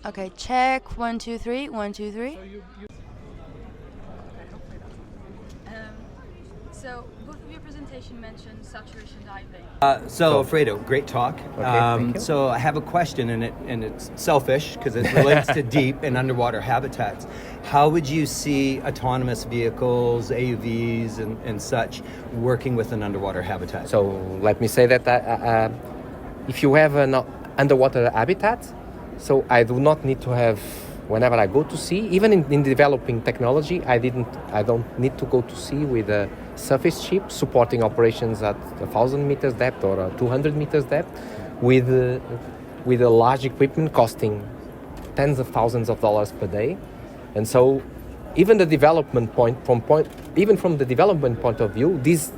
Okay, check. 1, 2, 3. 1, 2, 3. So both of your presentation mentioned saturation diving. So Alfredo, great talk. Okay, thank you. So I have a question, and it's selfish because it relates to deep and underwater habitats. How would you see autonomous vehicles, AUVs, and such working with an underwater habitat? So let me say that if you have an underwater habitat, so I do not need to have, whenever I go to sea, even in developing technology, I don't need to go to sea with a surface ship supporting operations at 1,000 meters depth or 200 meters depth with a large equipment costing tens of thousands of dollars per day. And so even from the development point of view, these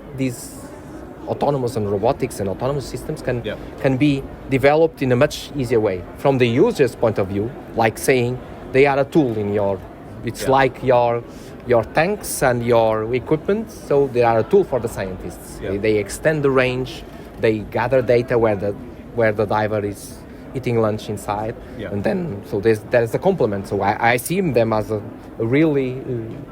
autonomous and robotics and autonomous systems can be developed in a much easier way. From the user's point of view, like saying they are a tool in like your tanks and your equipment, so they are a tool for the scientists. They extend the range, they gather data where the diver is eating lunch inside, and then so there's a complement. So I see them as a really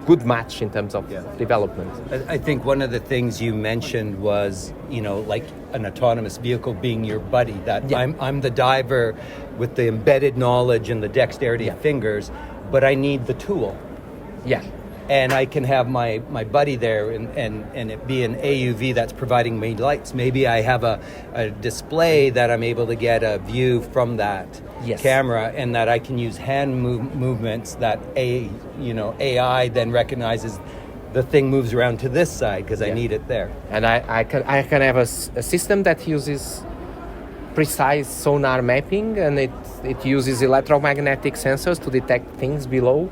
good match in terms of development. I think one of the things you mentioned was, like an autonomous vehicle being your buddy. That I'm the diver with the embedded knowledge and the dexterity of fingers, but I need the tool. Yeah. And I can have my buddy there and it be an AUV that's providing me lights. Maybe I have a display that I'm able to get a view from that camera, and that I can use hand movements that AI then recognizes the thing moves around to this side because I need it there. And I can have a system that uses precise sonar mapping, and it uses electromagnetic sensors to detect things below,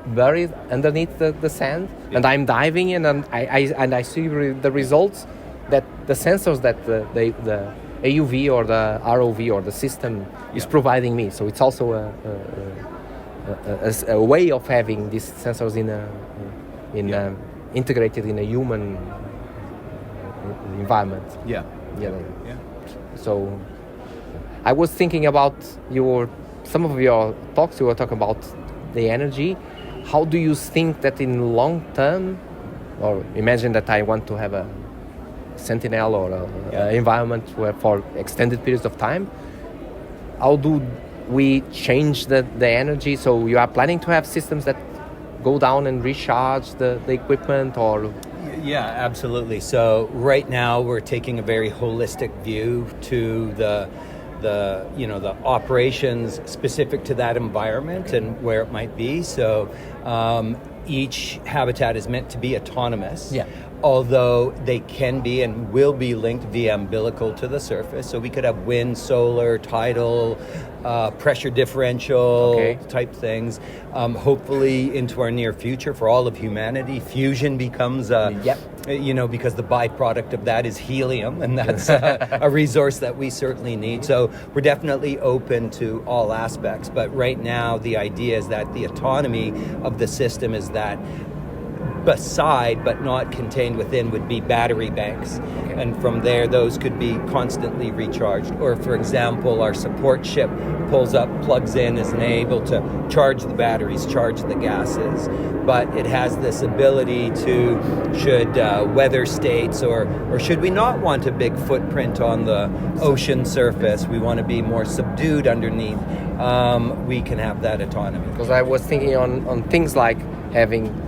buried underneath the sand. And I'm diving in, and I see the results that the sensors that the AUV or the ROV or the system is providing me. So it's also a way of having these sensors integrated in a human environment. Yeah. So I was thinking about some of your talks. You were talking about the energy. How do you think that in long term, or imagine that I want to have a sentinel or an environment where for extended periods of time, how do we change the energy? So you are planning to have systems that go down and recharge the equipment, or? Yeah, absolutely. So right now we're taking a very holistic view to the operations specific to that environment and where it might be. So each habitat is meant to be autonomous. Although they can be and will be linked via umbilical to the surface. So we could have wind, solar, tidal, pressure differential type things. Hopefully into our near future for all of humanity, fusion becomes because the byproduct of that is helium, and that's a resource that we certainly need. So we're definitely open to all aspects. But right now the idea is that the autonomy of the system is that beside but not contained within would be battery banks, and from there those could be constantly recharged. Or for example, our support ship pulls up, plugs in, is able to charge the batteries, charge the gases, but it has this ability to, should weather states or should we not want a big footprint on the ocean surface, we want to be more subdued underneath, we can have that autonomy. Because I was thinking on things like having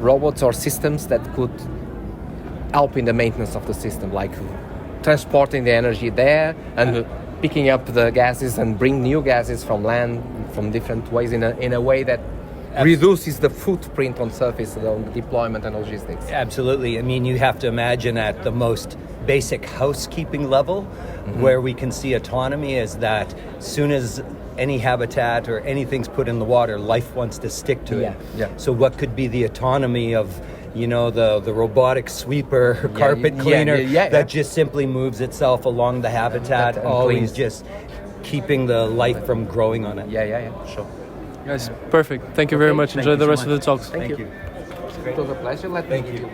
robots or systems that could help in the maintenance of the system, like transporting the energy there and picking up the gases and bring new gases from land from different ways in a way that reduces the footprint on surface, on the deployment and logistics. Absolutely. I mean, you have to imagine at the most basic housekeeping level, where we can see autonomy is that as soon as any habitat or anything's put in the water, life wants to stick to it. So what could be the autonomy of, the robotic sweeper, carpet cleaner that just simply moves itself along the habitat, and always just keeping the life from growing on it. Sure. Guys, perfect. Thank you very much. Enjoy the rest of the talks. Thank you. It was a pleasure. Thank you.